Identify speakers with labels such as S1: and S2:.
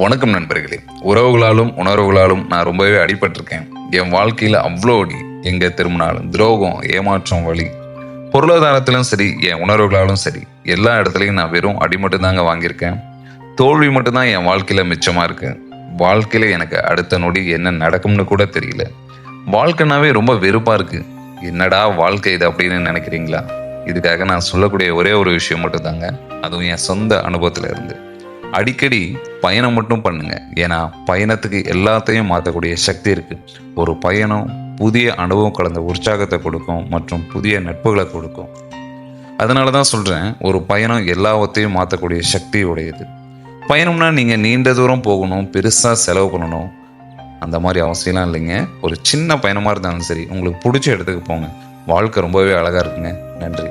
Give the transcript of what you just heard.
S1: வணக்கம் நண்பர்களே. உறவுகளாலும் உணர்வுகளாலும் நான் ரொம்பவே அடிபட்டிருக்கேன். என் வாழ்க்கையில அவ்வளோ அடி. எங்க திரும்பினாலும் துரோகம், ஏமாற்றம், வலி. பொருளாதாரத்திலும் சரி, என் உணர்வுகளாலும் சரி, எல்லா இடத்துலையும் நான் வெறும் அடி மட்டும் தாங்க வாங்கியிருக்கேன். தோல்வி மட்டும்தான் என் வாழ்க்கையில மிச்சமா இருக்கு. வாழ்க்கையில எனக்கு அடுத்த நொடி என்ன நடக்கும்னு கூட தெரியல. வாழ்க்கைனாவே ரொம்ப வெறுப்பா இருக்கு. என்னடா வாழ்க்கை இது அப்படின்னு நினைக்கிறீங்களா? இதுக்காக நான் சொல்லக்கூடிய ஒரே ஒரு விஷயம் மட்டும் தாங்க, அதுவும் என் சொந்த அனுபவத்துல இருந்து. அடிக்கடி பயணம் மட்டும் பண்ணுங்க. ஏன்னா பயணத்துக்கு எல்லாத்தையும் மாற்றக்கூடிய சக்தி இருக்கு. ஒரு பயணம் புதிய அனுபவம் கலந்த உற்சாகத்தை கொடுக்கும் மற்றும் புதிய நட்புகளை கொடுக்கும். அதனால தான் சொல்றேன், ஒரு பயணம் எல்லாவற்றையும் மாற்றக்கூடிய சக்தி உடையது. பயணம்னா நீங்க நீண்ட தூரம் போகணும், பெருசா செலவு பண்ணணும், அந்த மாதிரி அவசியம்லாம் இல்லைங்க. ஒரு சின்ன பயணமா இருந்தாலும் சரி, உங்களுக்கு பிடிச்ச இடத்துக்கு போங்க. வாழ்க்கை ரொம்பவே அழகா இருக்குங்க. நன்றி.